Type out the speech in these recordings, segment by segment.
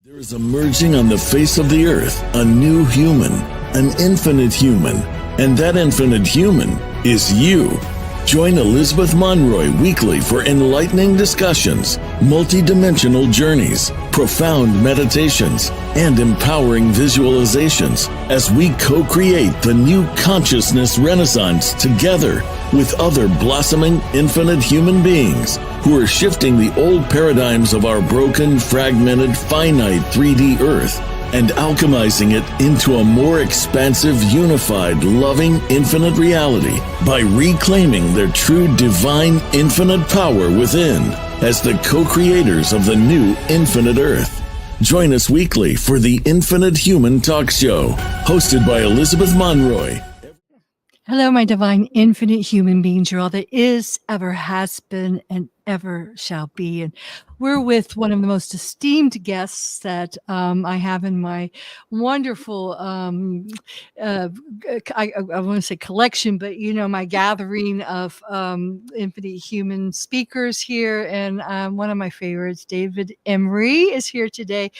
There is emerging on the face of the earth a new human, an infinite human, and that infinite human is you. Join Elizabeth Monroy weekly for enlightening discussions, multidimensional journeys, profound meditations, and empowering visualizations as we co-create the new consciousness renaissance together with other blossoming infinite human beings who are shifting the old paradigms of our broken, fragmented, finite 3D Earth and alchemizing it into a more expansive, unified, loving, infinite reality by reclaiming their true divine, infinite power within as the co-creators of the new infinite Earth. Join us weekly for the Infinite Human Talk Show, hosted by Elizabeth Monroy. Hello, my divine, infinite human beings. You're all that is, ever has been, and ever shall be. And we're with one of the most esteemed guests that I have in my wonderful, I want to say collection, but my gathering of infinite human speakers here. And one of my favorites, David Emery, is here today.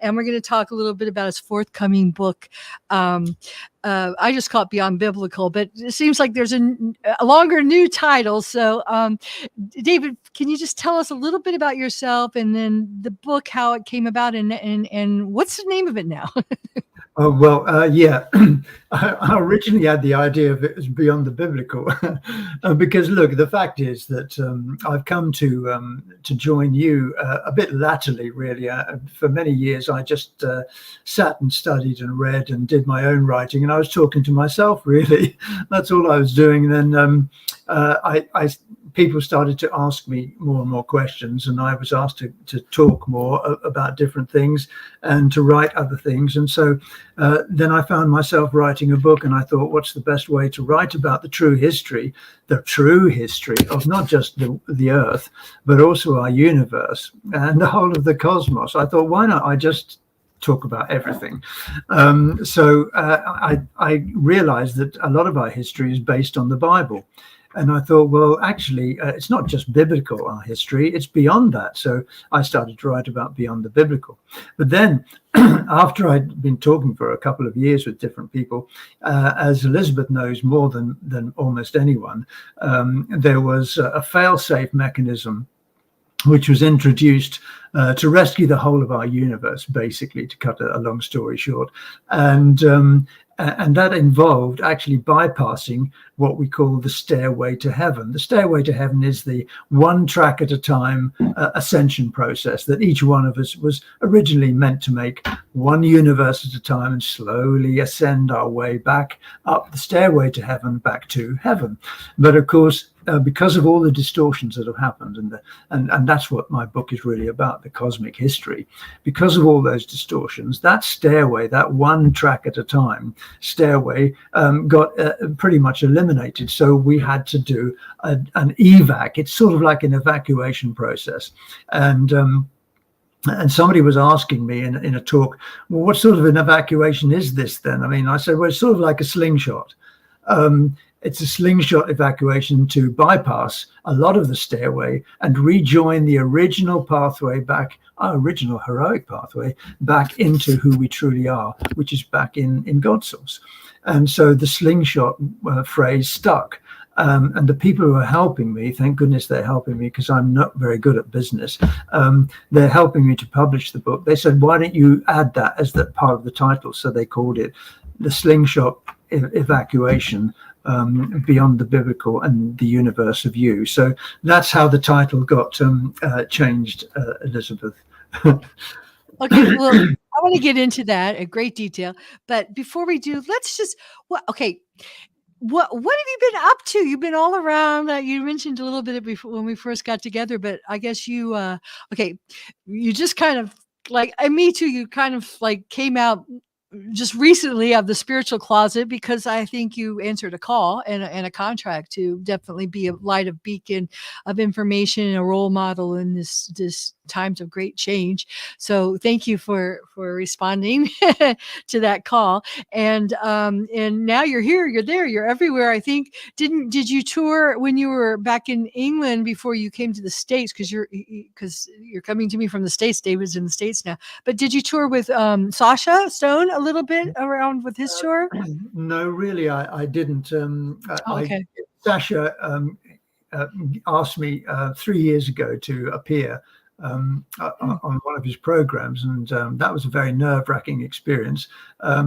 And we're going to talk a little bit about his forthcoming book. I just call it Beyond Biblical, but it seems like there's a longer new title. So, David, can you just tell us a little bit about yourself and then the book, how it came about, and what's the name of it now? Oh, well, yeah. I originally had the idea of it as Beyond the Biblical, because look, the fact is that I've come to join you a bit latterly, really. For many years, I just sat and studied and read and did my own writing, and I was talking to myself, really. That's all I was doing. And then people started to ask me more and more questions, and I was asked to talk more about different things and to write other things. And so then I found myself writing a book, and I thought, what's the best way to write about the true history of not just the Earth, but also our universe and the whole of the cosmos. I thought, why not I just talk about everything? So I realized that a lot of our history is based on the Bible. And I thought, well, actually, it's not just biblical, our history, it's beyond that. So I started to write about Beyond the Biblical. But then after I'd been talking for a couple of years with different people, as Elizabeth knows more than almost anyone, there was a fail-safe mechanism which was introduced to rescue the whole of our universe, basically, to cut a long story short. And that involved actually bypassing what we call the stairway to heaven. The stairway to heaven is the one track at a time ascension process that each one of us was originally meant to make, one universe at a time, and slowly ascend our way back up the stairway to heaven, back to heaven. But of course, because of all the distortions that have happened, and that's what my book is really about, the cosmic history. Because of all those distortions, that stairway, that one track at a time stairway, got pretty much eliminated. So we had to do an evac. It's sort of like an evacuation process. And somebody was asking me in a talk, well, what sort of an evacuation is this then? I mean, I said, well, it's sort of like a slingshot. It's a slingshot evacuation to bypass a lot of the stairway and rejoin the original pathway back, our original heroic pathway, back into who we truly are, which is back in God's source. And so the slingshot phrase stuck. And the people who are helping me, thank goodness they're helping me because I'm not very good at business. They're helping me to publish the book. They said, why don't you add that as that part of the title? So they called it The Slingshot Evacuation, Beyond the Biblical and the Universe of You. So that's how the title got changed, Elizabeth. Okay, well, I want to get into that in great detail. But before we do, let's just, what have you been up to? You've been all around. You mentioned a little bit before when we first got together, but I guess you, you just kind of like, and me too, you kind of like came out just recently of the spiritual closet, because I think you answered a call and a contract to definitely be a light of beacon of information and a role model in this times of great change. So thank you for responding to that call. And now you're here, you're there, you're everywhere. I think did you tour when you were back in England before you came to the States? Because you're coming to me from the States. David's in the States now. But did you tour with Sasha Stone a little bit around with his tour? No, really, I didn't. Okay. Sasha asked me 3 years ago to appear on one of his programs, and that was a very nerve-wracking experience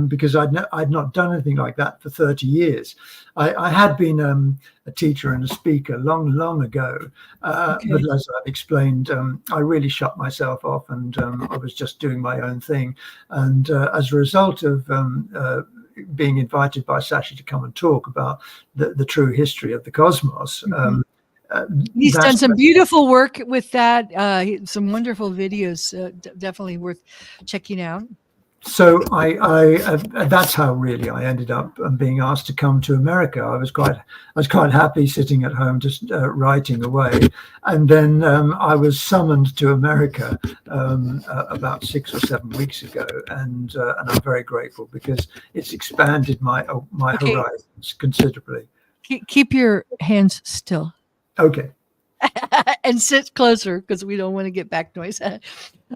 because I'd not done anything like that for 30 years. I had been a teacher and a speaker long ago, Okay. but as I've explained, I really shut myself off, and I was just doing my own thing. And as a result of being invited by Sasha to come and talk about the true history of the cosmos, he's done some beautiful work with that. Some wonderful videos, definitely worth checking out. So that's how really I ended up being asked to come to America. I was quite happy sitting at home just writing away, and then I was summoned to America about 6 or 7 weeks ago, and I'm very grateful because it's expanded my horizons considerably. Keep your hands still. Okay. And sit closer because we don't want to get back noise.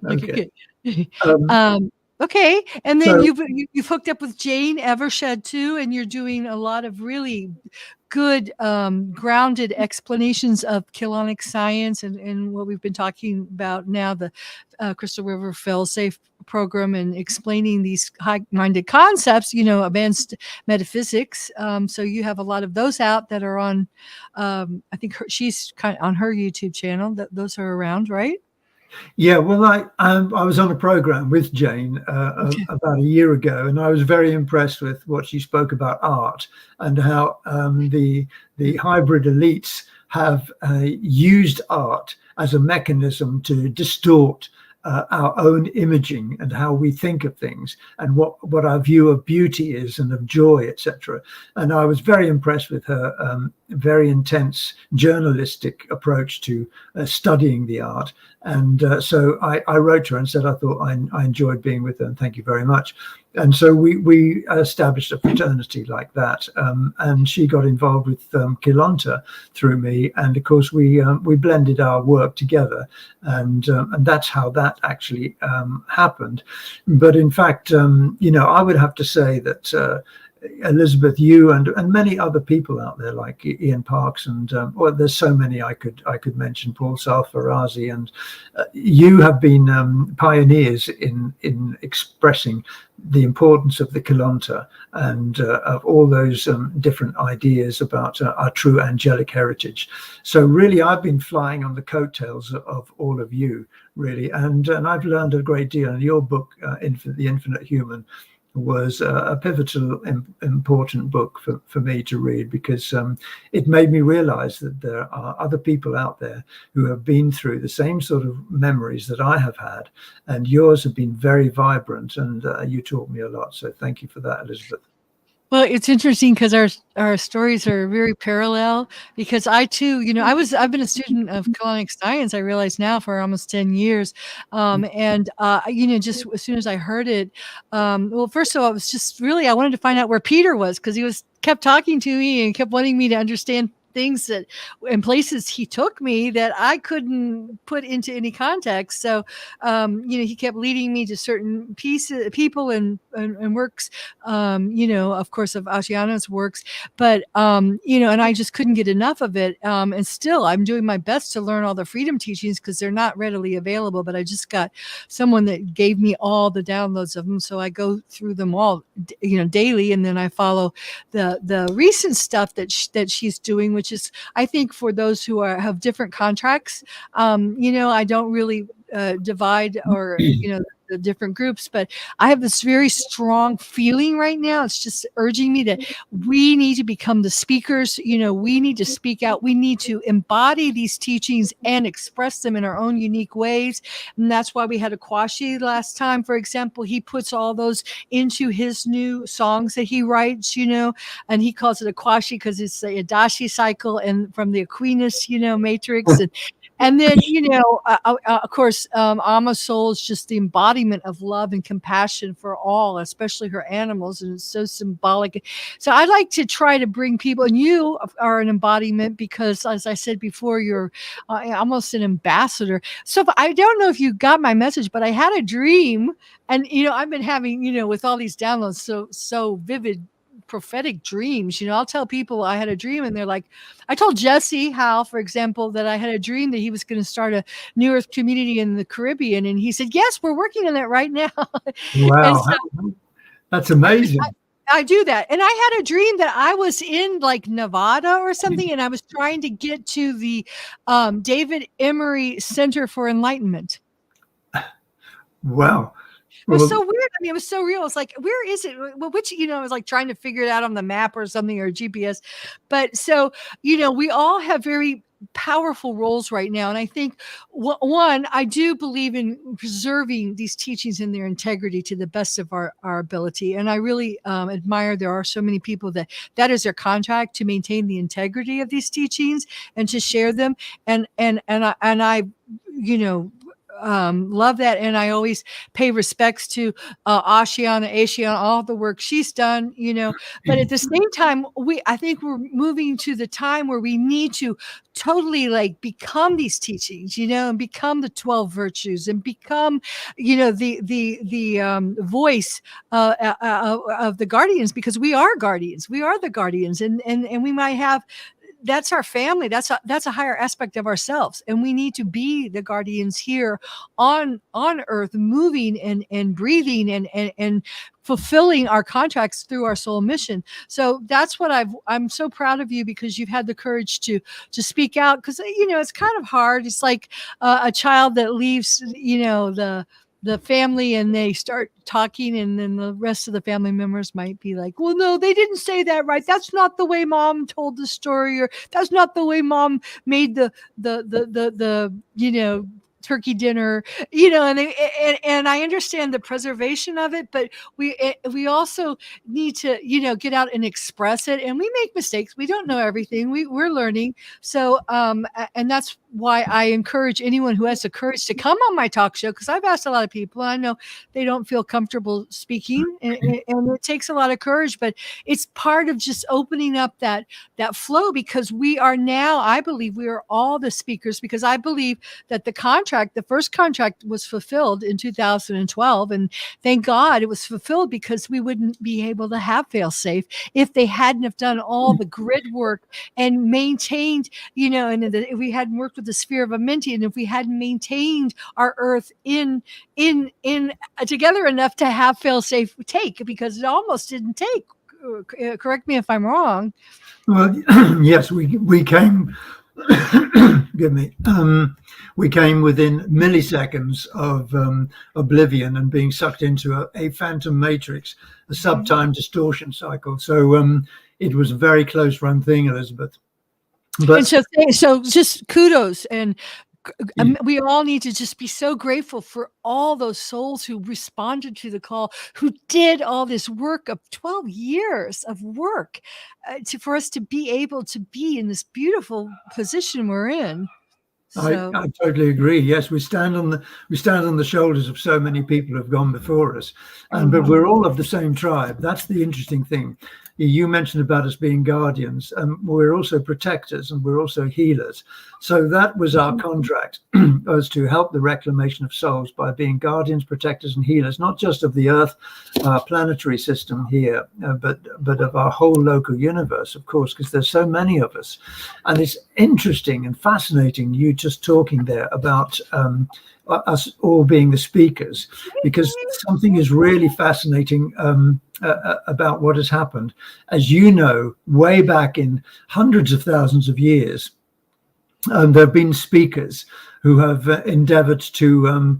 Okay. Okay, and then So- you've hooked up with Jane Evershed too, and you're doing a lot of really good grounded explanations of Keylonic Science and what we've been talking about now, the Crystal River Failsafe program, and explaining these high-minded concepts, advanced metaphysics. So you have a lot of those out that are on, I think she's kind of on her YouTube channel. Those are around, right? Yeah, well, I was on a program with Jane about a year ago, and I was very impressed with what she spoke about art and how the hybrid elites have used art as a mechanism to distort our own imaging and how we think of things and what our view of beauty is and of joy, etc. And I was very impressed with her very intense journalistic approach to studying the art. And so I wrote to her and said I thought I enjoyed being with her, and thank you very much. And so we established a fraternity like that, and she got involved with Keylonta through me, and of course we blended our work together, and that's how that actually happened. But in fact, I would have to say that Elizabeth, you and many other people out there like Ian Parks and there's so many I could mention, Paul Sarfarazi, and you have been pioneers in expressing the importance of the Keylonta and of all those different ideas about our true angelic heritage. So really, I've been flying on the coattails of all of you, really, and I've learned a great deal. And your book, The Infinite Human, was a pivotal, important book for me to read, because it made me realize that there are other people out there who have been through the same sort of memories that I have had, and yours have been very vibrant, and you taught me a lot. So thank you for that, Elizabeth. Well, it's interesting because our stories are very parallel, because I too, I've been a student of Keylonic Science, I realize now, for almost 10 years. And just as soon as I heard it, well, first of all, it was just really, I wanted to find out where Peter was, because he kept talking to me and kept wanting me to understand things that in places he took me that I couldn't put into any context. So, he kept leading me to certain people and works, of course, of Asciano's works, but, and I just couldn't get enough of it. And still, I'm doing my best to learn all the freedom teachings because they're not readily available, but I just got someone that gave me all the downloads of them. So I go through them all, daily. And then I follow the recent stuff that she's doing, which is, I think, for those who have different contracts. I don't really divide or the different groups, but I have this very strong feeling right now. It's just urging me that we need to become the speakers. We need to speak out. We need to embody these teachings and express them in our own unique ways. And that's why we had a Kwashi last time, for example. He puts all those into his new songs that he writes, and he calls it a Kwashi because it's the Adashi cycle and from the Aquinas, matrix. And then, of course, Amma Soul is just the embodiment of love and compassion for all, especially her animals. And it's so symbolic. So I like to try to bring people, and you are an embodiment because, as I said before, you're almost an ambassador. So I don't know if you got my message, but I had a dream, and, I've been having, with all these downloads, so vivid prophetic dreams. I'll tell people I had a dream, and they're like, I told Jesse Howe, for example, that I had a dream that he was going to start a New Earth community in the Caribbean, and he said, yes, we're working on that right now. Wow. That's amazing. I do that. And I had a dream that I was in like Nevada or something, and I was trying to get to the David Emery Center for Enlightenment. Wow. It was so weird. I mean, it was so real. It's like, where is it? Well, which, I was like trying to figure it out on the map or something, or GPS. But so, we all have very powerful roles right now. And I think, one, I do believe in preserving these teachings in their integrity to the best of our ability. And I really admire there are so many people that is their contract, to maintain the integrity of these teachings and to share them. And I love that, and I always pay respects to Ashiana, all the work she's done, but at the same time, I think we're moving to the time where we need to totally like become these teachings, and become the 12 virtues, and become, the voice of the guardians, because we are guardians. We are the guardians, and we might have. That's our family. That's a higher aspect of ourselves. And we need to be the guardians here on earth, moving and breathing and fulfilling our contracts through our soul mission. So that's what I'm so proud of you, because you've had the courage to speak out, because, it's kind of hard. It's like a child that leaves, the family, and they start talking, and then the rest of the family members might be like, well, no, they didn't say that right. That's not the way mom told the story, or that's not the way mom made the turkey dinner, and I understand the preservation of it, but we also need to, get out and express it. And we make mistakes. We don't know everything. We're learning. So, and that's why I encourage anyone who has the courage to come on my talk show, because I've asked a lot of people, and I know they don't feel comfortable speaking, and it takes a lot of courage, but it's part of just opening up that flow, because we are now, I believe we are all the speakers, because I believe that the first contract was fulfilled in 2012. And thank God it was fulfilled, because we wouldn't be able to have fail-safe if they hadn't have done all the grid work and maintained, and if we hadn't worked with the sphere of Amenti, and if we hadn't maintained our earth in together enough to have fail-safe take, because it almost didn't take. Correct me if I'm wrong. Well, yes, we came. Give me. We came within milliseconds of oblivion and being sucked into a phantom matrix, a subtime distortion cycle. So it was a very close run thing, Elizabeth. But so just kudos, and we all need to just be so grateful for all those souls who responded to the call, who did all this work of 12 years of work for us to be able to be in this beautiful position we're in. So. I totally agree. Yes, we stand on the shoulders of so many people who have gone before us, but we're all of the same tribe. That's the interesting thing. You mentioned about us being guardians, and we're also protectors, and we're also healers. So that was our contract, was to help the reclamation of souls by being guardians, protectors, and healers, not just of the Earth, our planetary system here, but of our whole local universe, of course, because there's so many of us. And it's interesting and fascinating, you just talking there about us all being the speakers, because something is really fascinating about what has happened. As you know, way back in hundreds of thousands of years, there have been speakers who have endeavored to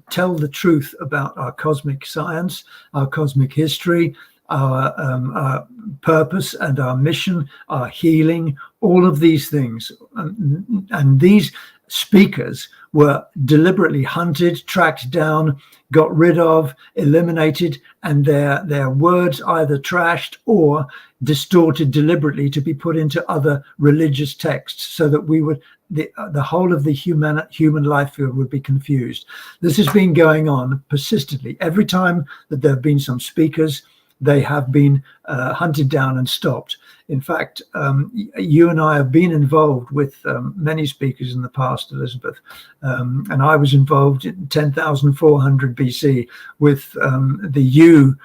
tell the truth about our cosmic science, our cosmic history, our purpose and our mission, our healing, all of these things. And these speakers were deliberately hunted, tracked down, got rid of, eliminated, and their words either trashed or distorted deliberately to be put into other religious texts, so that we would the whole of the human life field would be confused. This has been going on persistently. Every time that there have been some speakers, they have been hunted down and stopped. In fact, you and I have been involved with many speakers in the past, Elizabeth, and I was involved in 10,400 BC with the Yu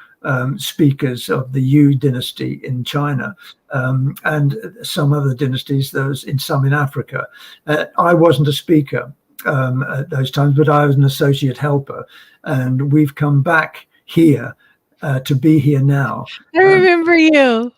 speakers of the Yu dynasty in China, and some other dynasties, some in Africa. I wasn't a speaker at those times, but I was an associate helper, and we've come back here to be here now. I remember you.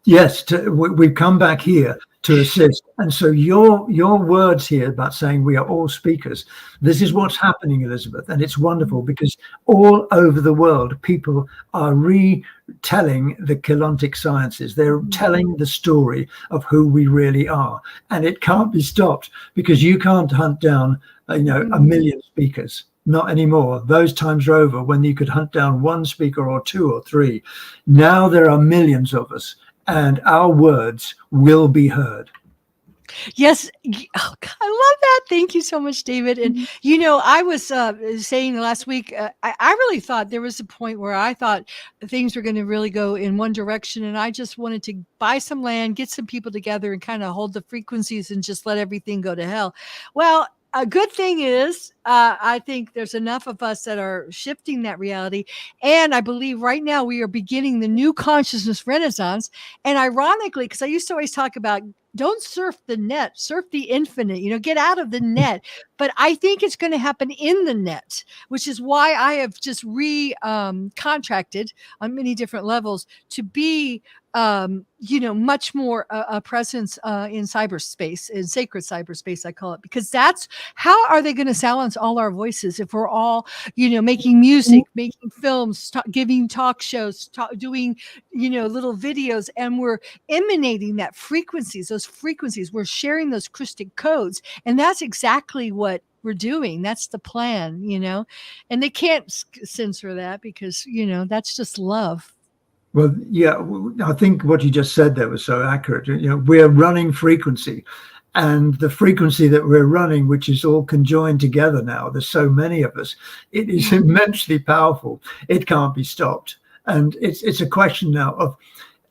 Yes, we've come back here to assist. And so your words here about saying we are all speakers, this is what's happening, Elizabeth. And it's wonderful, because all over the world, people are retelling the Keylonic Sciences. They're telling the story of who we really are. And it can't be stopped, because you can't hunt down, a million speakers. Not anymore. Those times are over when you could hunt down one speaker or two or three. Now there are millions of us, and our words will be heard. Yes. Oh, God, I love that. Thank you so much, David. And, I was saying last week, I really thought there was a point where I thought things were going to really go in one direction. And I just wanted to buy some land, get some people together, and kind of hold the frequencies and just let everything go to hell. Well, a good thing is, I think there's enough of us that are shifting that reality. And I believe right now we are beginning the new consciousness renaissance. And ironically, because I used to always talk about, don't surf the net, surf the infinite, get out of the net. But I think it's going to happen in the net, which is why I have just contracted on many different levels to be much more a presence in cyberspace, in sacred cyberspace, I call it, because that's how are they going to silence all our voices if we're all, making music, making films, giving talk shows, doing, little videos, and we're emanating that those frequencies, we're sharing those crystal codes. And that's exactly what we're doing. That's the plan, and they can't censor that because, that's just love. Well, yeah, I think what you just said there was so accurate. We're running frequency, and the frequency that we're running, which is all conjoined together now, there's so many of us, it is immensely powerful. It can't be stopped. And it's a question now of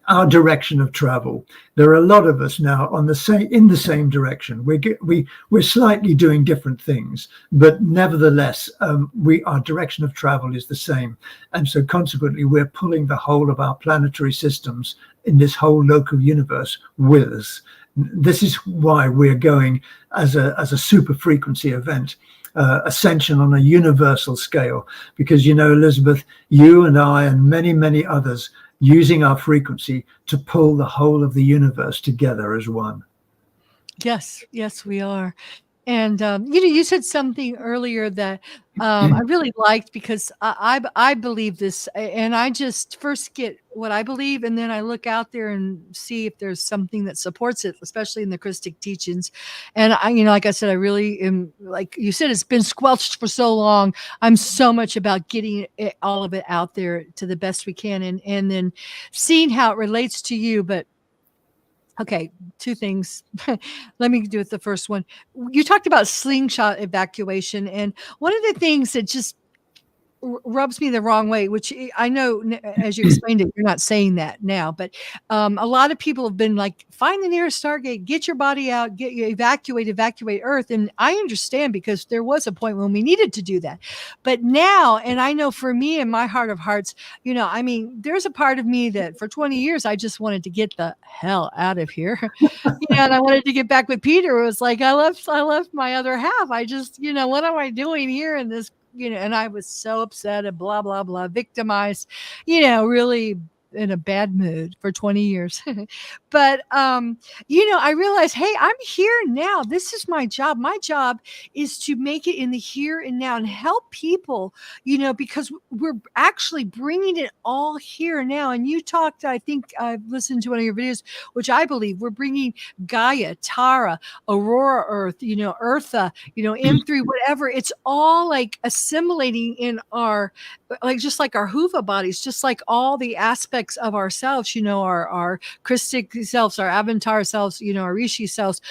our direction of travel. There are a lot of us now in the same direction. We're slightly doing different things, but nevertheless, our direction of travel is the same. And so consequently, we're pulling the whole of our planetary systems in this whole local universe with us. This is why we're going as a super frequency event. Ascension on a universal scale, because Elizabeth, you and I and many, many others using our frequency to pull the whole of the universe together as one. Yes, we are. And you said something earlier that I really liked, because I believe this, and I just first get what I believe, and then I look out there and see if there's something that supports it, especially in the Christic teachings. And I, like I said, I really am, like you said, it's been squelched for so long. I'm so much about getting all of it out there to the best we can, and then seeing how it relates to you. But okay, two things. Let me do it. The first one, you talked about slingshot evacuation. And one of the things that just rubs me the wrong way, which I know, as you explained it, you're not saying that now, but a lot of people have been like, find the nearest Stargate, get your body out, evacuate Earth. And I understand, because there was a point when we needed to do that. But now, and I know for me, in my heart of hearts, there's a part of me that for 20 years, I just wanted to get the hell out of here. And I wanted to get back with Peter. It was like, I left my other half. I just, what am I doing here in this? And I was so upset and blah, blah, blah, victimized, really in a bad mood for 20 years. But, I realized, hey, I'm here now. This is my job. My job is to make it in the here and now and help people, because we're actually bringing it all here now. And you talked, I think I've listened to one of your videos, which I believe we're bringing Gaia, Tara, Aurora Earth, Eartha, M3, whatever. It's all like assimilating in our, like, just like our Huva bodies, just like all the aspects of ourselves, our Christic selves, our Avatar selves, our Rishi selves,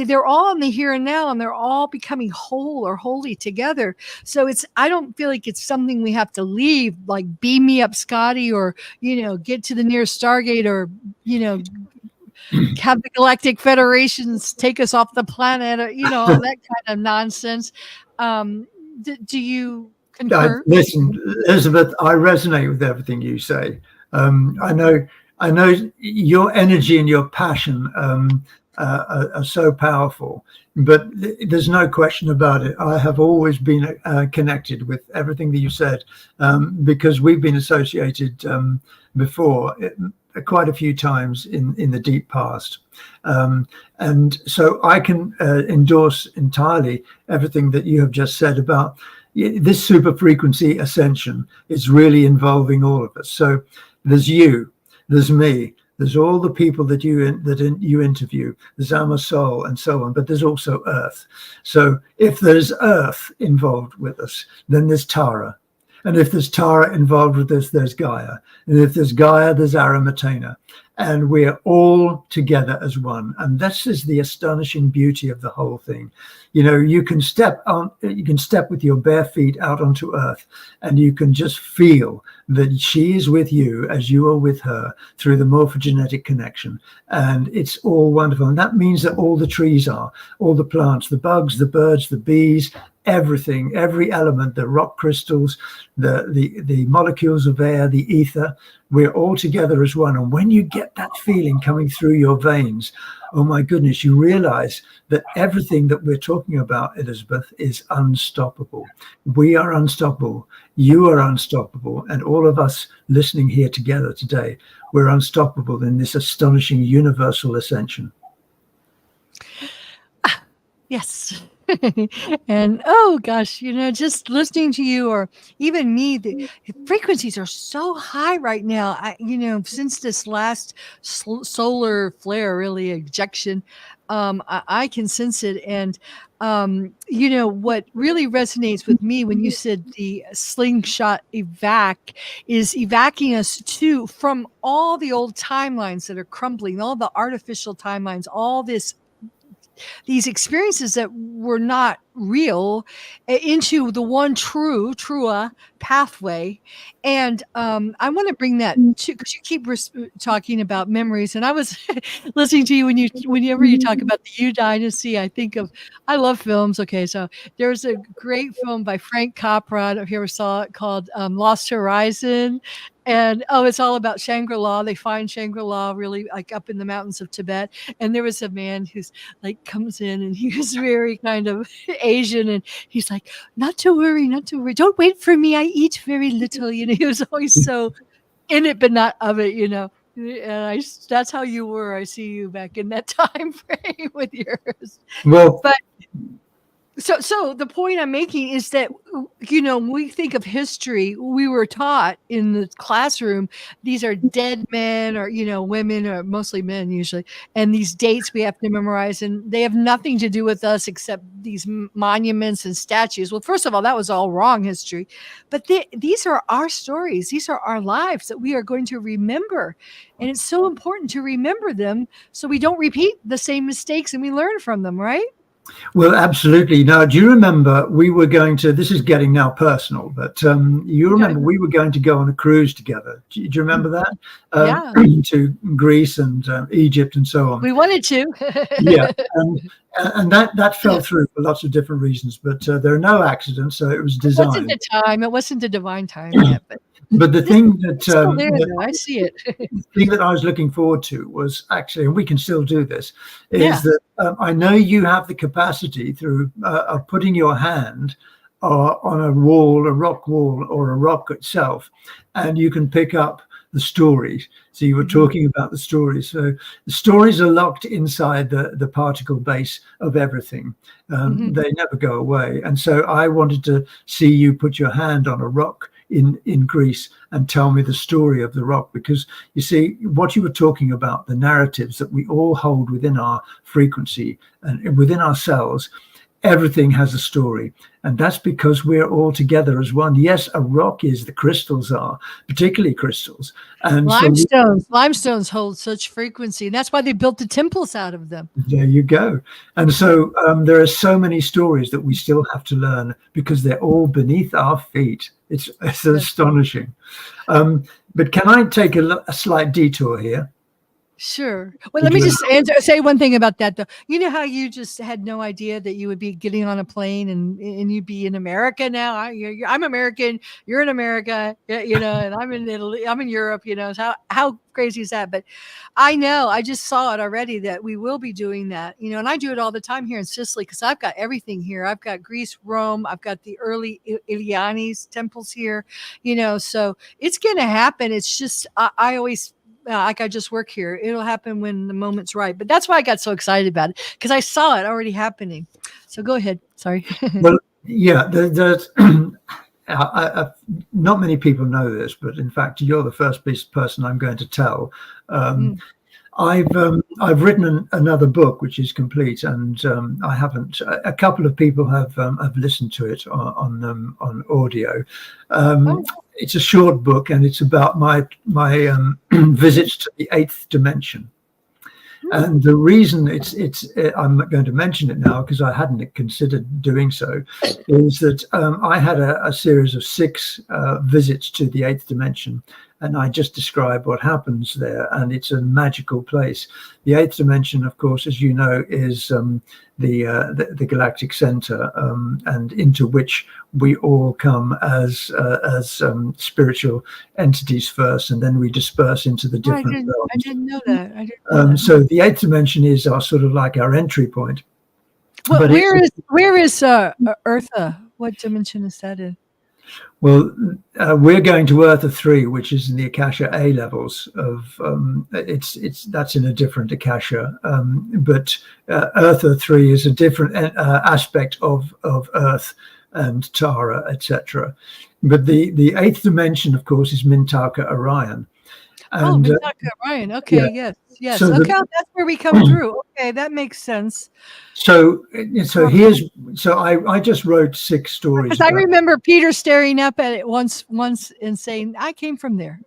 they're all in the here and now, and they're all becoming whole or holy together. So I don't feel like it's something we have to leave, like beam me up, Scotty, or, get to the nearest Stargate, or, have the Galactic Federations take us off the planet, or, all that kind of nonsense. Do you concur? Listen, Elizabeth, I resonate with everything you say. I know your energy and your passion are so powerful, but there's no question about it. I have always been connected with everything that you said, because we've been associated before quite a few times in the deep past. And so I can endorse entirely everything that you have just said about this super frequency ascension. Is really involving all of us. So there's you, there's me, there's all the people that you interview, there's Ama Soul and so on, but there's also Earth. So if there's Earth involved with us, then there's Tara. And if there's Tara involved with us, there's Gaia. And if there's Gaia, there's Aramatena. And we're all together as one. And this is the astonishing beauty of the whole thing. You can step with your bare feet out onto Earth, and you can just feel that she is with you as you are with her through the morphogenetic connection. And it's all wonderful. And that means that all the trees are, all the plants, the bugs, the birds, the bees, everything, every element, the rock crystals, the molecules of air, the ether, we're all together as one. And when you get that feeling coming through your veins, oh my goodness, you realize that everything that we're talking about, Elizabeth, is unstoppable. We are unstoppable. You are unstoppable. And all of us listening here together today, we're unstoppable in this astonishing universal ascension. Yes. And oh gosh, just listening to you, or even me, the frequencies are so high right now. Since this last solar flare, really ejection, I can sense it. And what really resonates with me when you said the slingshot evac is evacuating us from all the old timelines that are crumbling, all the artificial timelines, all these experiences that were not real, into the one trua pathway. And I want to bring that to, because you keep talking about memories, and I was listening to you whenever you talk about the U Dynasty, I love films. Okay, so there's a great film by Frank Capra, I don't know if you ever saw it, called Lost Horizon. And it's all about Shangri-La. They find Shangri-La really like up in the mountains of Tibet. And there was a man who's like comes in, and he was very kind of Asian, and he's like, not to worry, don't wait for me, I eat very little. He was always so in it but not of it. And that's how you were. I see you back in that time frame with yours. Well, but so the point I'm making is that, when we think of history, we were taught in the classroom, these are dead men, or, women, or mostly men usually. And these dates we have to memorize, and they have nothing to do with us except these monuments and statues. Well, first of all, that was all wrong history. But these are our stories. These are our lives that we are going to remember. And it's so important to remember them so we don't repeat the same mistakes and we learn from them, right? Well, absolutely. Now, do you remember we were going to, this is getting now personal, but you remember we were going to go on a cruise together. Do you remember that? Yeah. To Greece and Egypt and so on. We wanted to. Yeah. And that fell through for lots of different reasons, but there are no accidents, so it was designed. It wasn't the time. It wasn't the divine time yet. But the thing that, I see it. The thing that I was looking forward to was actually, and we can still do this, is that I know you have the capacity through putting your hand on a wall, a rock wall, or a rock itself, and you can pick up the stories. So you were talking about the stories. So the stories are locked inside the particle base of everything. They never go away. And so I wanted to see you put your hand on a rock in Greece and tell me the story of the rock, because you see what you were talking about, the narratives that we all hold within our frequency and within ourselves. Everything has a story, and that's because we're all together as one. Yes, a rock is, the crystals are, particularly crystals. And limestones hold such frequency, and that's why they built the temples out of them. There you go. And so there are so many stories that we still have to learn, because they're all beneath our feet. It's astonishing. But can I take a slight detour here? Sure. Well, let me just say one thing about that, though. You know how you just had no idea that you would be getting on a plane and you'd be in America now? I'm American. You're in America, and I'm in Italy. I'm in Europe. How crazy is that? But I know, I just saw it already that we will be doing that. And I do it all the time here in Sicily, because I've got everything here. I've got Greece, Rome. I've got the early Iliani's temples here. So it's going to happen. It's just I always. Like I just work here. It'll happen when the moment's right. But that's why I got so excited about it, because I saw it already happening. So go ahead. Sorry. Well, yeah, there's not many people know this, but in fact, you're the first person I'm going to tell. I've written another book which is complete, and I haven't. A couple of people have listened to it on audio. It's a short book, and it's about my visits to the 8th dimension. And the reason I'm not going to mention it now, because I hadn't considered doing so, is that I had a series of 6 visits to the 8th dimension, and I just described what happens there, and it's a magical place. The 8th dimension, of course, as you know, is the galactic center, and into which we all come as spiritual entities first, and then we disperse into the different realms. I didn't know that. So the 8th dimension is our entry point. Well, where is Eartha? What dimension is that in? Well, we're going to Eartha 3, which is in the Akasha A levels of that's in a different Akasha, but Eartha 3 is a different aspect of Earth and Tara, etc. But the 8th dimension, of course, is Mintaka Orion. And, Mintaka Orion. Okay, yeah. Yes. So okay, that's where we come through. Okay, that makes sense. So I just wrote 6 stories. Because I remember Peter staring up at it once and saying, "I came from there."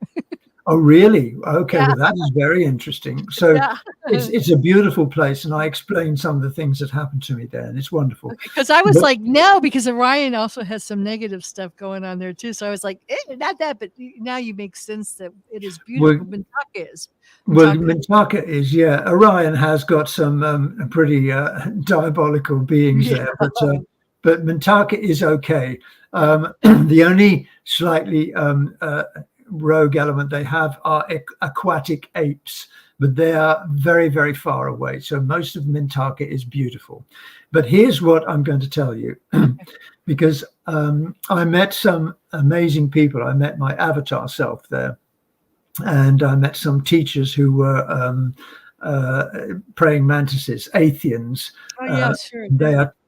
Oh, really? Okay, yeah. Well, that is very interesting. So it's a beautiful place, and I explained some of the things that happened to me there, and it's wonderful. Because I was like, no, because Orion also has some negative stuff going on there too. So I was like, not that, but now you make sense that it is beautiful. Mintaka is. Well, Mintaka is, yeah. Orion has got some pretty diabolical beings there, but Mintaka is okay. The only slightly rogue element they have are aquatic apes, but they are very, very far away. So most of Mintaka is beautiful. But here's what I'm going to tell you, because I met some amazing people. I met my avatar self there, and I met some teachers who were praying mantises, Atheians. Oh, yeah, sure.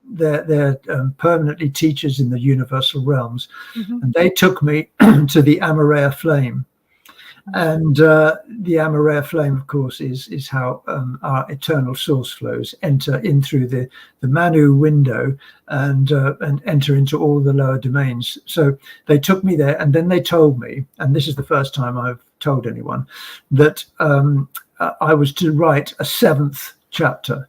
They're permanently teachers in the universal realms, and they took me to the Amareya flame, and the Amareya flame, of course, is how our eternal source flows enter in through the Manu window and enter into all the lower domains. So they took me there, and then they told me, and this is the first time I've told anyone, that I was to write a 7th chapter,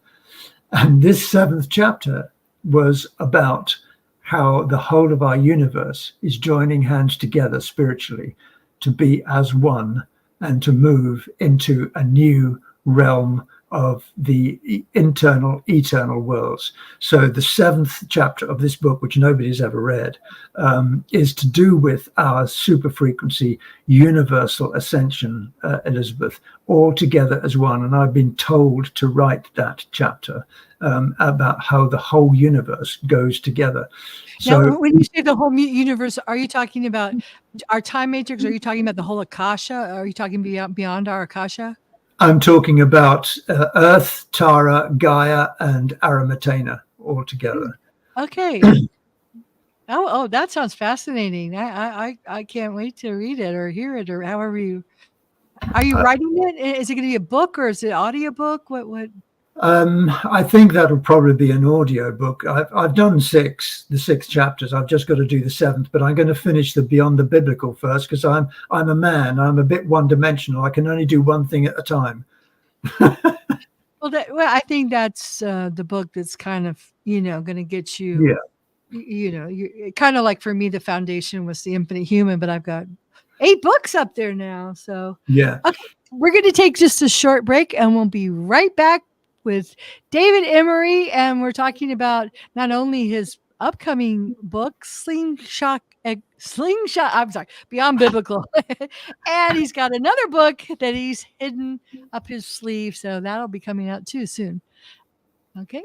and this 7th chapter was about how the whole of our universe is joining hands together spiritually to be as one and to move into a new realm of the internal eternal worlds. So the 7th chapter of this book, which nobody's ever read, is to do with our super frequency universal ascension, Elizabeth, all together as one. And I've been told to write that chapter about how the whole universe goes together. So now, when you say the whole universe, are you talking about our time matrix? Are you talking about the whole Akasha? Are you talking beyond our Akasha? I'm talking about Earth, Tara, Gaia, and Aramatena all together. Okay. Oh, that sounds fascinating. I can't wait to read it or hear it or however you. Are you writing it? Is it going to be a book or is it audiobook? What? I think that'll probably be an audio book. I've done the 6 chapters. I've just got to do the 7th, but I'm going to finish the Beyond the Biblical first because I'm a man. I'm a bit one-dimensional. I can only do one thing at a time. Well, I think that's the book that's kind of going to get you. Yeah. You kind of like for me, the foundation was the Infinite Human, but I've got 8 books up there now. So yeah, okay, we're going to take just a short break, and we'll be right back with David Emery, and we're talking about not only his upcoming book, Slingshot, I'm sorry, Beyond Biblical, and he's got another book that he's hidden up his sleeve, so that'll be coming out too soon. Okay.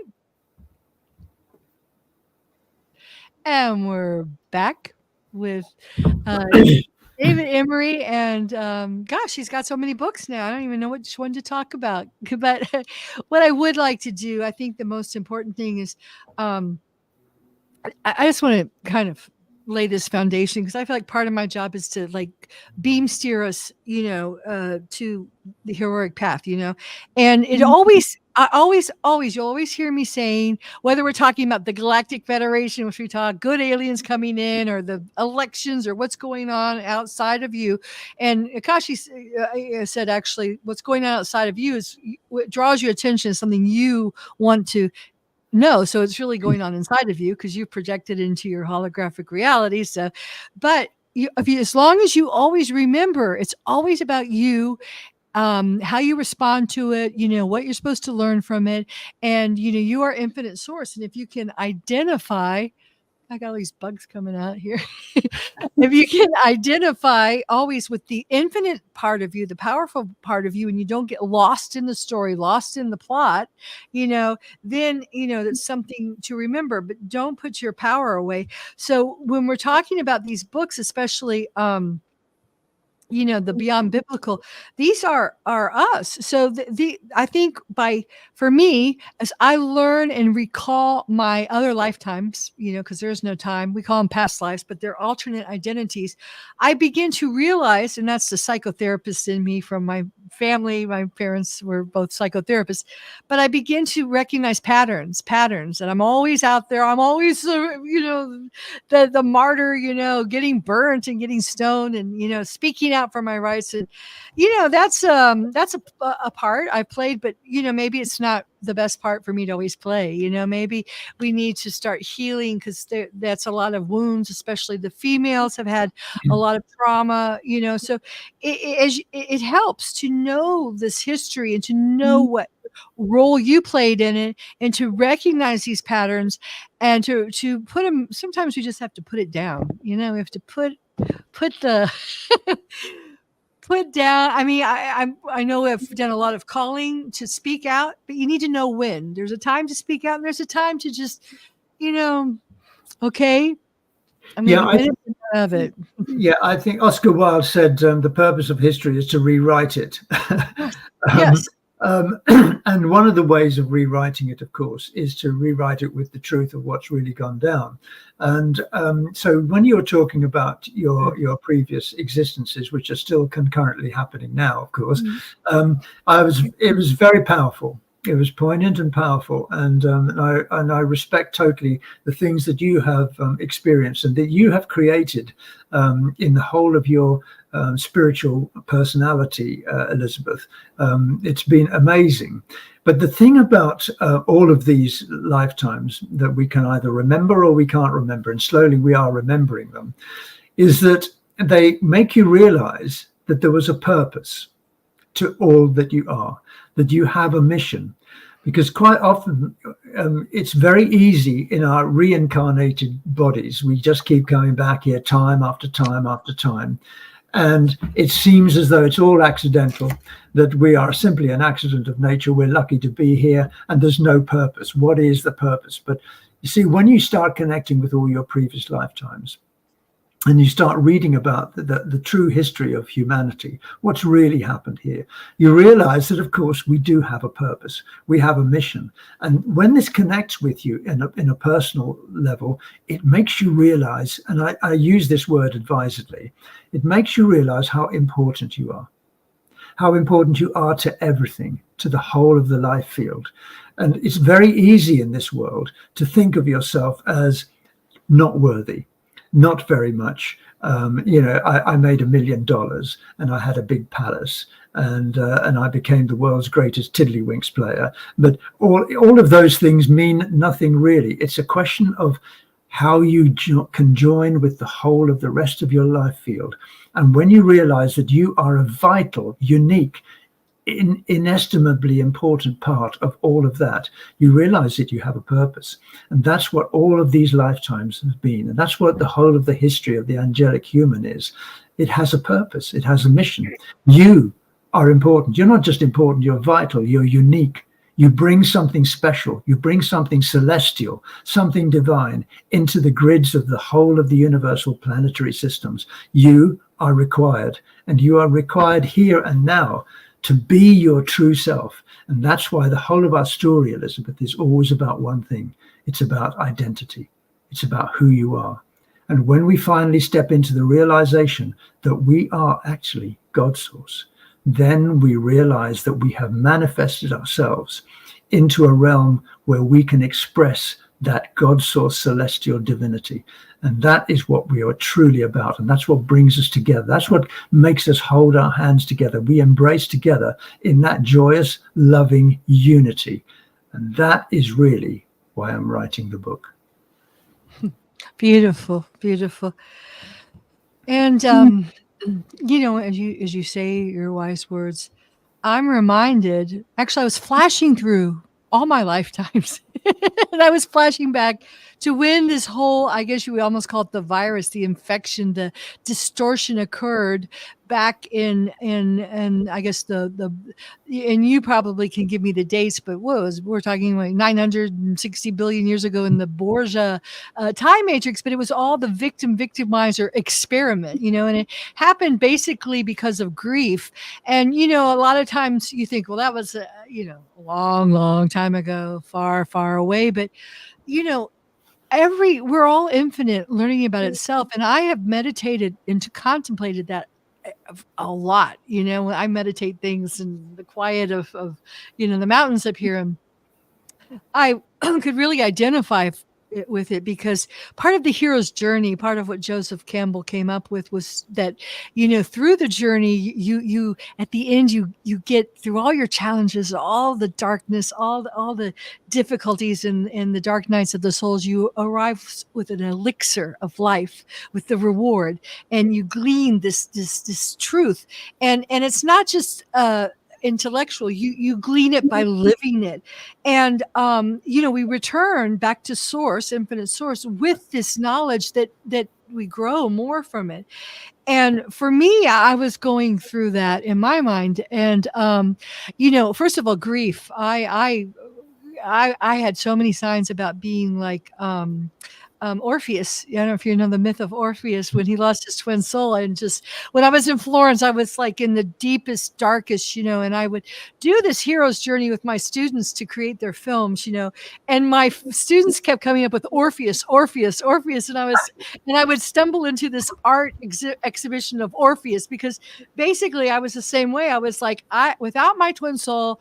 And we're back with David Emery, and gosh, he's got so many books now. I don't even know which one to talk about. But what I would like to do, I think the most important thing is I just want to kind of lay this foundation because I feel like part of my job is to like beam steer us, to the heroic path, and it always, you'll always hear me saying, whether we're talking about the Galactic Federation, which we talk good aliens coming in, or the elections, or what's going on outside of you. And Akashi said, actually, what's going on outside of you is what draws your attention is something you want to know. So it's really going on inside of you because you projected into your holographic reality. So, but as long as you always remember, it's always about you, how you respond to it, what you're supposed to learn from it. And, you are infinite source. And if you can identify, I got all these bugs coming out here. If you can identify always with the infinite part of you, the powerful part of you, and you don't get lost in the story, lost in the plot, then, that's something to remember, but don't put your power away. So when we're talking about these books, especially, the Beyond Biblical, these are us. So I think for me, as I learn and recall my other lifetimes, because there's no time, we call them past lives, but they're alternate identities. I begin to realize, and that's the psychotherapist in me from my family. My parents were both psychotherapists, but I begin to recognize patterns, and I'm always out there. I'm always, the martyr, getting burnt and getting stoned and, speaking out for my rights. And, that's a part I played, but, maybe it's not the best part for me to always play. Maybe we need to start healing because that's a lot of wounds, especially the females have had a lot of trauma, so it helps to know this history and to know what role you played in it and to recognize these patterns and to put them. Sometimes we just have to put it down. We have to put the put down. I mean, I know I've done a lot of calling to speak out, but you need to know when. There's a time to speak out and there's a time to just, okay. I mean, of it. Yeah, I think Oscar Wilde said the purpose of history is to rewrite it. Yes. And one of the ways of rewriting it, of course, is to rewrite it with the truth of what's really gone down. And so when you're talking about your previous existences, which are still concurrently happening now, of course, it was very powerful. It was poignant and powerful, and I respect totally the things that you have experienced and that you have created in the whole of your spiritual personality, Elizabeth. It's been amazing. But the thing about all of these lifetimes that we can either remember or we can't remember, and slowly we are remembering them, is that they make you realize that there was a purpose to all that you are. that you have a mission. Because quite often it's very easy in our reincarnated bodies. We just keep coming back here time after time after time. And it seems as though it's all accidental, that we are simply an accident of nature. We're lucky to be here and there's no purpose. What is the purpose? But you see, when you start connecting with all your previous lifetimes, and you start reading about the true history of humanity, what's really happened here, you realize that, of course, we do have a purpose. We have a mission. And when this connects with you in a personal level, it makes you realize, and I use this word advisedly, it makes you realize how important you are to everything, to the whole of the life field. And it's very easy in this world to think of yourself as not worthy, not very much. I made $1 million and I had a big palace, and I became the world's greatest tiddlywinks player. But all of those things mean nothing really. It's a question of how you can join with the whole of the rest of your life field. And when you realize that you are a vital, unique, inestimably important part of all of that, you realize that you have a purpose. And that's what all of these lifetimes have been. And that's what the whole of the history of the angelic human is. It has a purpose. It has a mission. You are important. You're not just important, you're vital, you're unique. You bring something special. You bring something celestial, something divine into the grids of the whole of the universal planetary systems. You are required, and you are required here and now to be your true self. And that's why the whole of our story, Elizabeth, is always about one thing. It's about identity. It's about who you are. And when we finally step into the realization that we are actually God's source, then we realize that we have manifested ourselves into a realm where we can express that God source celestial divinity. And that is what we are truly about. And that's what brings us together. That's what makes us hold our hands together. We embrace together in that joyous, loving unity. And that is really why I'm writing the book. Beautiful, beautiful. And, as you say your wise words, I'm reminded, actually, I was flashing through all my lifetimes and I was flashing back to when this whole, I guess you would almost call it the virus, the infection, the distortion occurred back in I guess and you probably can give me the dates, but we're talking like 960 billion years ago in the Borgia time matrix, but it was all the victimizer experiment, and it happened basically because of grief. And, a lot of times you think, well, that was, a long time ago, far, far away. But, we're all infinite, learning about itself. And I have meditated and contemplated that a lot. I meditate things in the quiet of the mountains up here. And I could really identify with it, because part of the hero's journey, part of what Joseph Campbell came up with, was that, through the journey, you at the end, you get through all your challenges, all the darkness, all the difficulties in the dark nights of the souls, you arrive with an elixir of life, with the reward, and you glean this truth. And it's not just intellectual, you glean it by living it. And we return back to source, infinite source, with this knowledge that we grow more from it. And for me, I was going through that in my mind. And first of all, grief. I had so many signs about being like Orpheus. I don't know if you know the myth of Orpheus, when he lost his twin soul. And just when I was in Florence, I was like in the deepest, darkest, and I would do this hero's journey with my students to create their films, and my students kept coming up with Orpheus, Orpheus, Orpheus. And I would stumble into this art exhibition of Orpheus, because basically I was the same way. I was like, without my twin soul,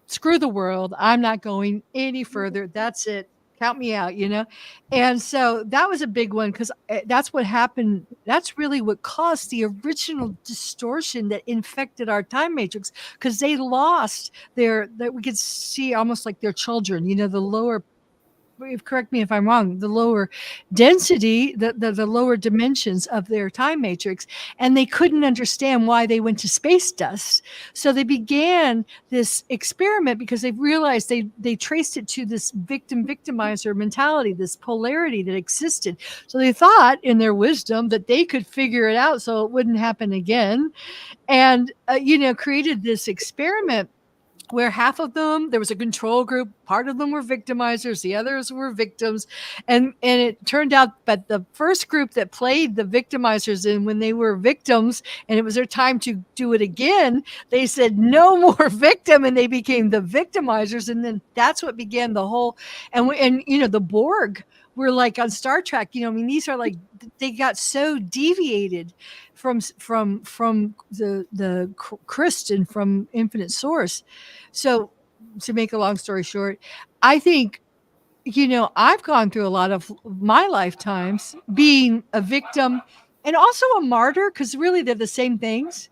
screw the world. I'm not going any further. That's it. Count me out, And so that was a big one, because that's what happened. That's really what caused the original distortion that infected our time matrix, because they lost that we could see almost like their children, the lower correct me if I'm wrong, the lower density, the lower dimensions of their time matrix, and they couldn't understand why they went to space dust. So they began this experiment because they realized they traced it to this victimizer mentality, this polarity that existed. So they thought in their wisdom that they could figure it out so it wouldn't happen again, and created this experiment where half of them, there was a control group, part of them were victimizers, the others were victims. And it turned out, but the first group that played the victimizers in when they were victims and it was their time to do it again, they said no more victim, and they became the victimizers. And then that's what began the whole, and the Borg were like on Star Trek, these are like, they got so deviated from the Christ and from infinite source. So to make a long story short, I think, I've gone through a lot of my lifetimes being a victim and also a martyr, because really they're the same things.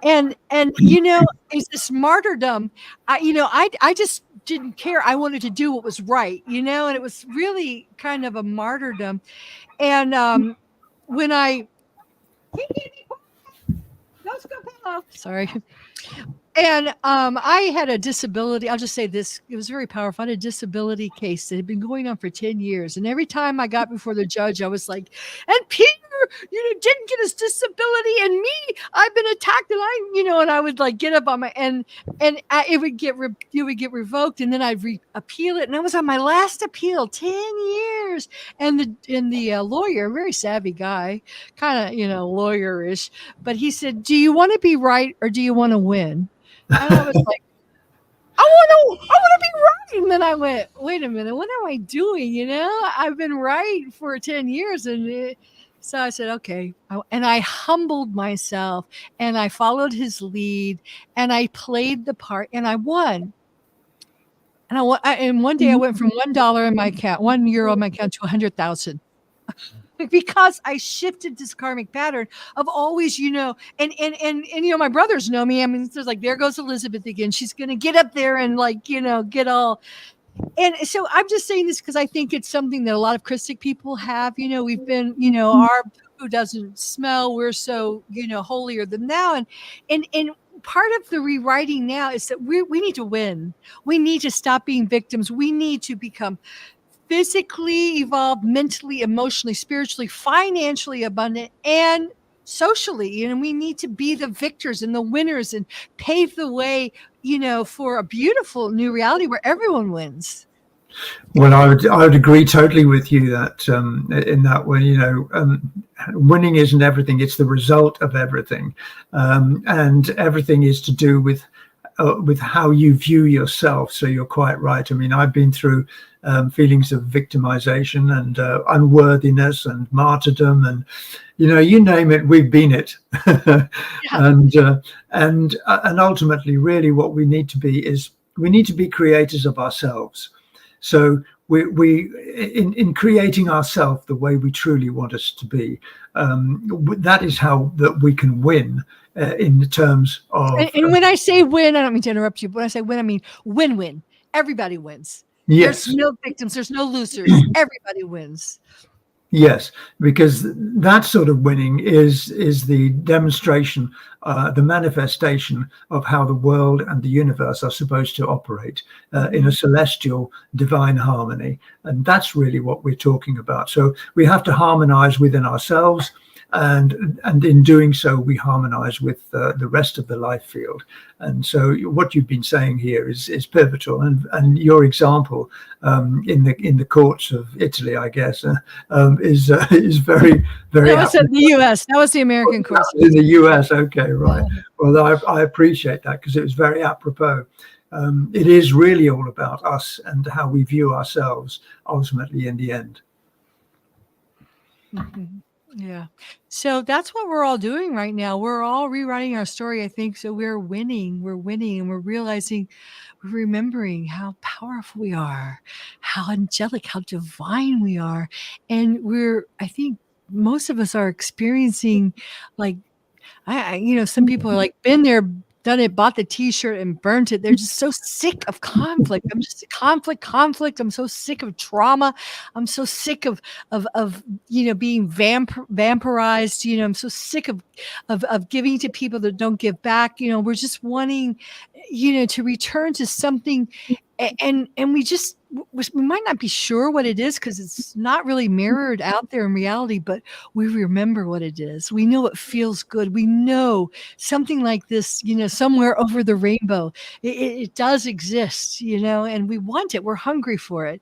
And it's this martyrdom. I just didn't care. I wanted to do what was right, and it was really kind of a martyrdom. And when I sorry. And I had a disability. I'll just say this. It was very powerful. I had a disability case that had been going on for 10 years. And every time I got before the judge, I was like, and Peter, didn't get his disability, and me, I've been attacked. And and I would like get up on my, it would get revoked. And then I'd appeal it. And I was on my last appeal, 10 years. And the lawyer, a very savvy guy, kind of, lawyerish, but he said, do you want to be right or do you want to win? And I was like, I want to be right. And then I went, wait a minute, what am I doing? I've been right for 10 years. And so I said, okay. And I humbled myself and I followed his lead and I played the part and I won. And one day I went from $1 in my account, €1 in my account to 100,000. Because I shifted this karmic pattern of always, and my brothers know me. I mean, it's like, there goes Elizabeth again. She's going to get up there and get all. And so I'm just saying this because I think it's something that a lot of Christic people have. We've been, our poo doesn't smell. We're so, holier than thou. And part of the rewriting now is that we need to win. We need to stop being victims. We need to become physically evolved, mentally, emotionally, spiritually, financially abundant, and socially. We need to be the victors and the winners and pave the way, for a beautiful new reality where everyone wins. Well, I would agree totally with you that in that way, winning isn't everything; it's the result of everything, and everything is to do with how you view yourself. So you're quite right. I mean, I've been through feelings of victimization and unworthiness and martyrdom, and you name it, we've been it. Yeah. and ultimately, really, what we need to be is we need to be creators of ourselves. So we in creating ourselves the way we truly want us to be, that is how that we can win in the terms of. And when I say win, I don't mean to interrupt you, but when I say win, I mean win-win. Everybody wins. Yes. There's no victims. There's no losers. Everybody wins. Yes, because that sort of winning is the demonstration, the manifestation of how the world and the universe are supposed to operate in a celestial divine harmony. And that's really what we're talking about. So we have to harmonize within ourselves. And in doing so, we harmonize with the rest of the life field. And so what you've been saying here is pivotal. And your example in the courts of Italy, I guess, is very, very. That was in the U.S. That was the American court. In the U.S. Okay, right. Well, I appreciate that because it was very apropos. It is really all about us and how we view ourselves ultimately in the end. Mm-hmm. Yeah. So that's what we're all doing right now. We're all rewriting our story, I think. So we're winning, and we're realizing, we're remembering how powerful we are, how angelic, how divine we are. And I think most of us are experiencing, like, some people are like been there, done it, bought the t-shirt and burnt it. They're just so sick of conflict. I'm just conflict. I'm so sick of trauma. I'm so sick of being vampirized. I'm so sick of giving to people that don't give back. We're just wanting, to return to something, and we might not be sure what it is because it's not really mirrored out there in reality, but we remember what it is. We know it feels good. We know something like this, somewhere over the rainbow, it does exist, and we want it. We're hungry for it.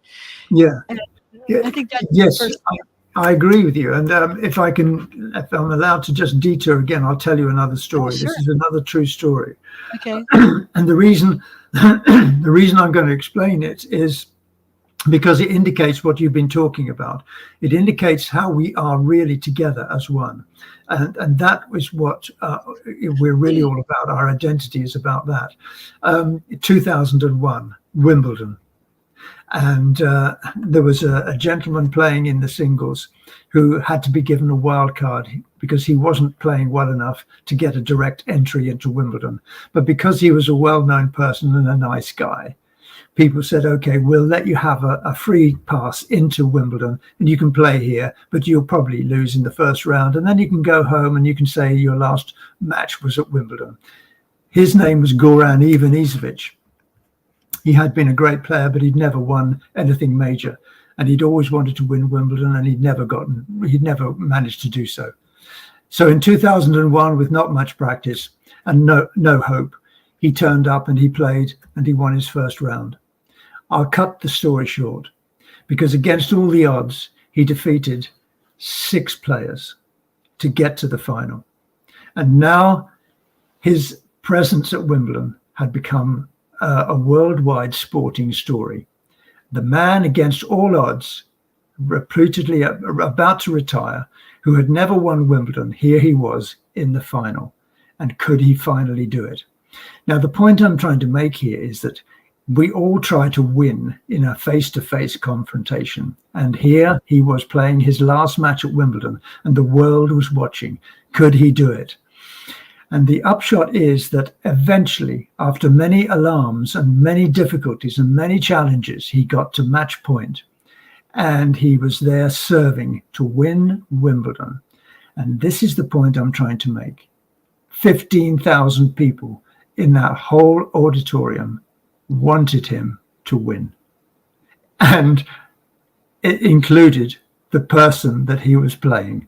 Yeah. And Yeah. I think that's Yes, the first thing. I agree with you. And if I'm allowed to just detour again, I'll tell you another story. Sure. This is another true story. Okay. And the reason I'm going to explain it is because it indicates what you've been talking about. It indicates how we are really together as one. And that is what we're really all about. Our identity is about that. 2001, Wimbledon. And there was a gentleman playing in the singles who had to be given a wild card because he wasn't playing well enough to get a direct entry into Wimbledon. But because he was a well-known person and a nice guy, people said, okay, we'll let you have a free pass into Wimbledon and you can play here, but you'll probably lose in the first round. And then you can go home and you can say your last match was at Wimbledon. His name was Goran Ivanisevic. He had been a great player, but he'd never won anything major. And he'd always wanted to win Wimbledon and he'd never managed to do so. So in 2001, with not much practice and no hope, he turned up and he played and he won his first round. I'll cut the story short because against all the odds, he defeated 6 players to get to the final. And now his presence at Wimbledon had become a worldwide sporting story. The man against all odds, reputedly about to retire, who had never won Wimbledon, here he was in the final. And could he finally do it? Now, the point I'm trying to make here is that we all try to win in a face-to-face confrontation. And here he was playing his last match at Wimbledon and the world was watching. Could he do it? And the upshot is that eventually, after many alarms and many difficulties and many challenges, he got to match point. And he was there serving to win Wimbledon. And this is the point I'm trying to make. 15,000 people in that whole auditorium wanted him to win. And it included the person that he was playing.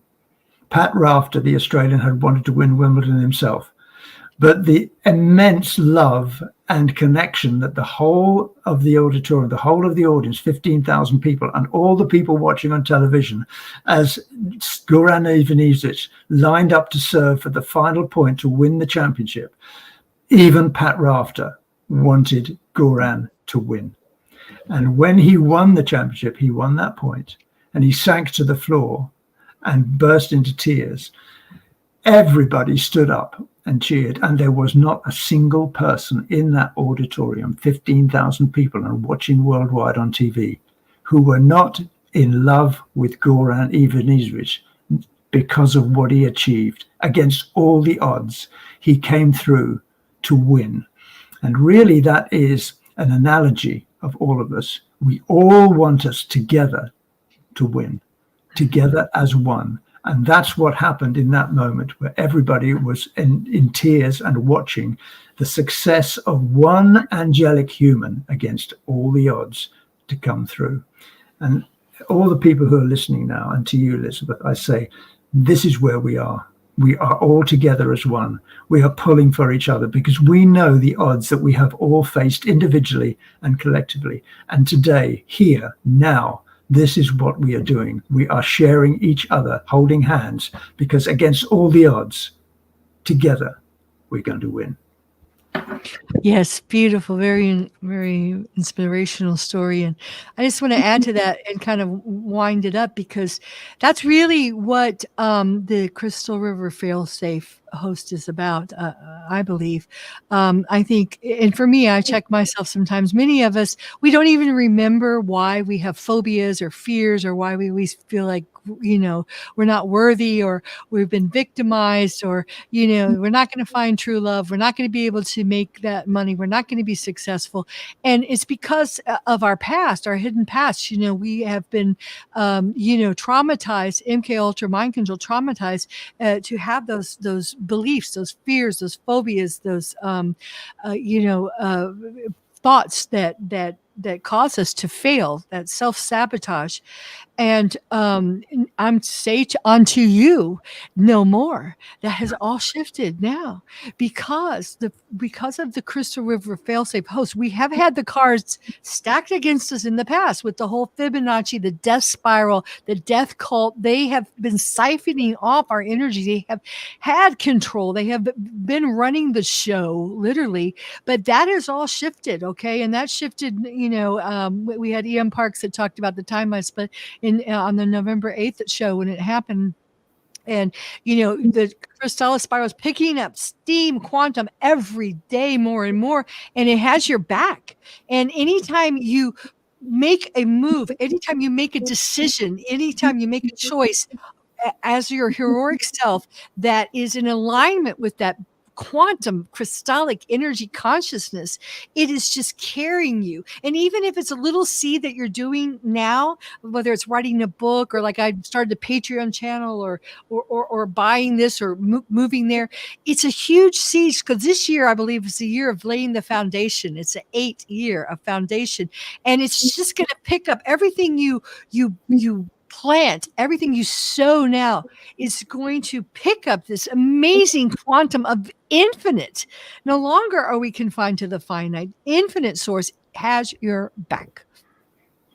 Pat Rafter, the Australian, had wanted to win Wimbledon himself. But the immense love and connection that the whole of the auditorium, the whole of the audience, 15,000 people, and all the people watching on television, as Goran Ivanisevic lined up to serve for the final point to win the championship, even Pat Rafter wanted Goran to win. And when he won the championship, he won that point, and he sank to the floor and burst into tears. Everybody stood up and cheered, and there was not a single person in that auditorium, 15,000 people and watching worldwide on TV, who were not in love with Goran Ivanisevic because of what he achieved. Against all the odds, he came through to win. And really, that is an analogy of all of us. We all want us together to win, together as one. And that's what happened in that moment, where everybody was in tears and watching the success of one angelic human against all the odds to come through. And all the people who are listening now, and to you, Elizabeth, I say, this is where we are. We are all together as one. We are pulling for each other because we know the odds that we have all faced individually and collectively. And today, here, now, this is what we are doing. We are sharing each other, holding hands, because against all the odds, together, we're going to win. Yes, beautiful, very, very inspirational story. And I just want to add to that and kind of wind it up, because that's really what the Crystal River Failsafe host is about, I believe. I think, and for me, I check myself sometimes. Many of us, we don't even remember why we have phobias or fears, or why we feel like, we're not worthy, or we've been victimized, or, we're not going to find true love. We're not going to be able to make that money. We're not going to be successful. And it's because of our past, our hidden past. We have been, traumatized, MK Ultra mind control, traumatized to have those beliefs, those fears, those phobias, those, thoughts that cause us to fail, that self-sabotage. And I'm say unto you, no more. That has all shifted now, because of the Crystal River failsafe host. We have had the cards stacked against us in the past with the whole Fibonacci, the death spiral, the death cult. They have been siphoning off our energy. They have had control. They have been running the show, literally. But that has all shifted, okay? And that shifted. We had E.M. Parks that talked about the timeline split on the November 8th show when it happened. And, the crystallis spiral is picking up steam, quantum, every day, more and more, and it has your back. And anytime you make a move, anytime you make a decision, anytime you make a choice as your heroic self that is in alignment with that quantum crystallic energy consciousness, it is just carrying you. And even if it's a little seed that you're doing now, whether it's writing a book, or like I started a Patreon channel, or buying this, or moving there, it's a huge seed, because this year I believe is the year of laying the foundation. It's an 8th year of foundation, and it's just going to pick up everything you plant, everything you sow now is going to pick up this amazing quantum of infinite. No longer are we confined to the finite. Infinite source has your back.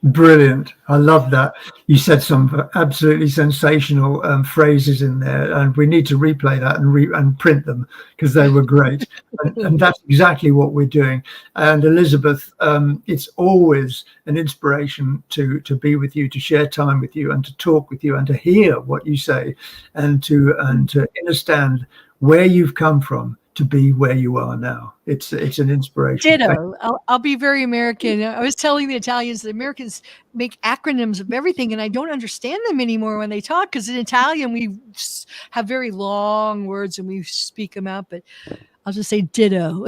Brilliant. I love that. You said some absolutely sensational phrases in there, and we need to replay that and print them, because they were great. and that's exactly what we're doing. And Elizabeth, it's always an inspiration to be with you, to share time with you, and to talk with you, and to hear what you say, and to understand where you've come from to be where you are now. It's an inspiration. Ditto. I'll be very American. I was telling the Italians that Americans make acronyms of everything, and I don't understand them anymore when they talk, because in Italian we have very long words and we speak them out, but I'll just say ditto.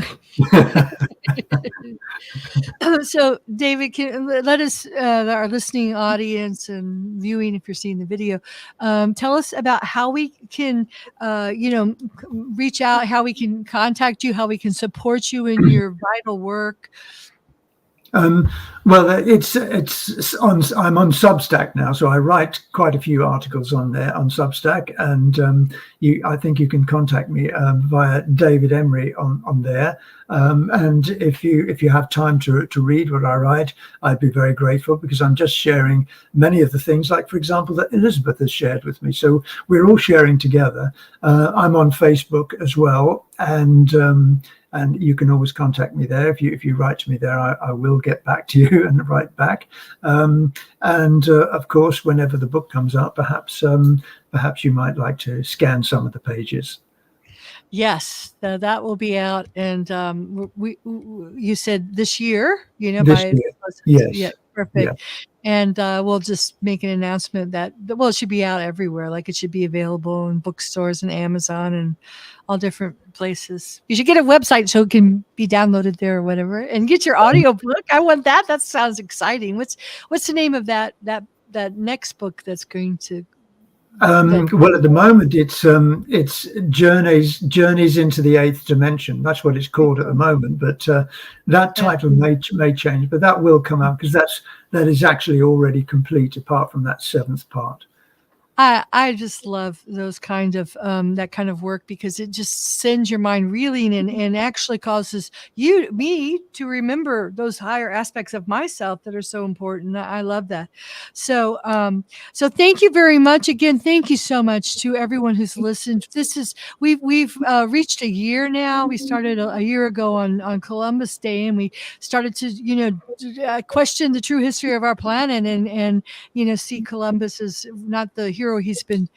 So, David, let us, our listening audience and viewing, if you're seeing the video, tell us about how we can, reach out, how we can contact you, how we can support you in your vital work. Well, I'm on Substack now, so I write quite a few articles on there on Substack, and I think you can contact me via David Emery on there. And if you have time to read what I write, I'd be very grateful, because I'm just sharing many of the things, like, for example, that Elizabeth has shared with me. So we're all sharing together. I'm on Facebook as well, and you can always contact me there. If you write to me there, I will get back to you and write back. Of course, whenever the book comes out, perhaps you might like to scan some of the pages. Yes, that will be out, and you said this year, This year. Yes. Yeah, perfect. Yeah. And we'll just make an announcement that, well, it should be out everywhere. Like, it should be available in bookstores and Amazon and all different places. You should get a website so it can be downloaded there or whatever, and get your audio book. I want that. That sounds exciting. What's the name of that next book that's going to? Well, at the moment, it's Journeys into the Eighth Dimension. That's what it's called at the moment. But that title may change, but that will come out, because that is actually already complete, apart from that 7th part. I just love those kind of that kind of work, because it just sends your mind reeling, and actually causes me to remember those higher aspects of myself that are so important. I love that. So so thank you very much again. Thank you so much to everyone who's listened. We've reached a year now. We started a year ago on Columbus Day, and we started to question the true history of our planet, and see Columbus as not the hero he's been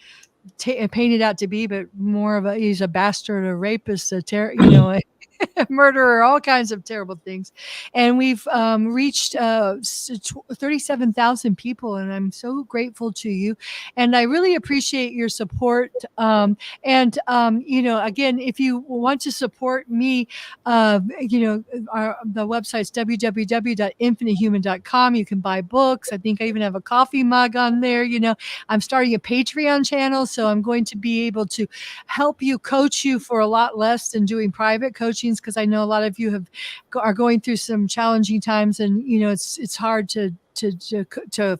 painted out to be, but more of he's a bastard, a rapist, a murderer, all kinds of terrible things. And we've reached 37,000 people, and I'm so grateful to you. And I really appreciate your support. Again, if you want to support me, the website's www.infinitehuman.com. You can buy books. I think I even have a coffee mug on there. I'm starting a Patreon channel, so I'm going to be able to help you, coach you for a lot less than doing private coachings, because I know a lot of you are going through some challenging times, and it's hard to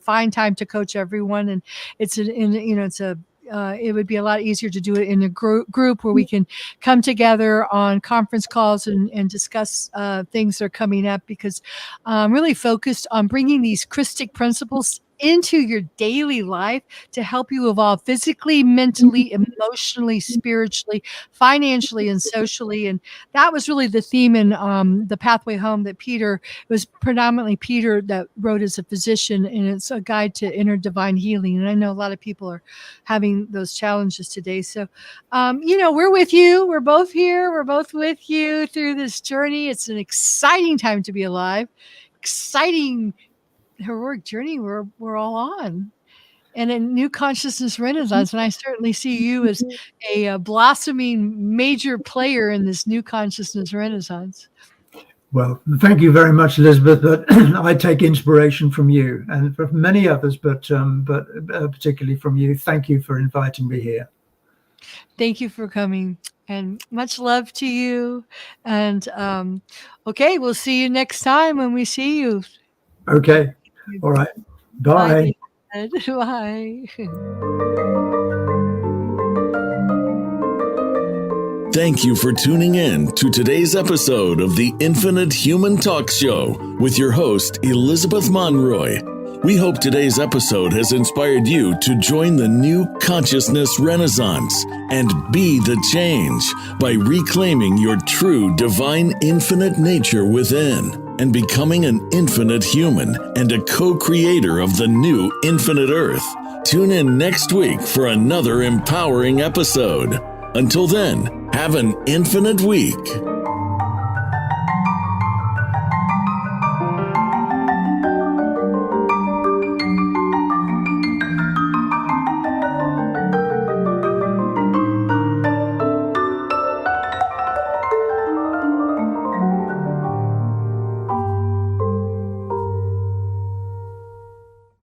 find time to coach everyone, and it would be a lot easier to do it in a group where we can come together on conference calls and discuss things that are coming up, because I'm really focused on bringing these Christic principles into your daily life to help you evolve physically, mentally, emotionally, spiritually, financially, and socially. And that was really the theme in The Pathway Home that it was predominantly Peter that wrote as a physician, and it's a guide to inner divine healing. And I know a lot of people are having those challenges today. So, we're with you. We're both here. We're both with you through this journey. It's an exciting time to be alive. Exciting heroic journey we're all on, and a new consciousness renaissance. And I certainly see you as a blossoming major player in this new consciousness renaissance. Well, thank you very much, Elizabeth. But I take inspiration from you and from many others, but particularly from you. Thank you for inviting me here. Thank you for coming, and much love to you. And okay, we'll see you next time when we see you. Okay. All right. Bye. Bye. Thank you for tuning in to today's episode of the Infinite Human Talk Show with your host, Elizabeth Monroy. We hope today's episode has inspired you to join the new consciousness renaissance and be the change by reclaiming your true divine infinite nature within and becoming an infinite human and a co-creator of the new infinite earth. Tune in next week for another empowering episode. Until then, have an infinite week.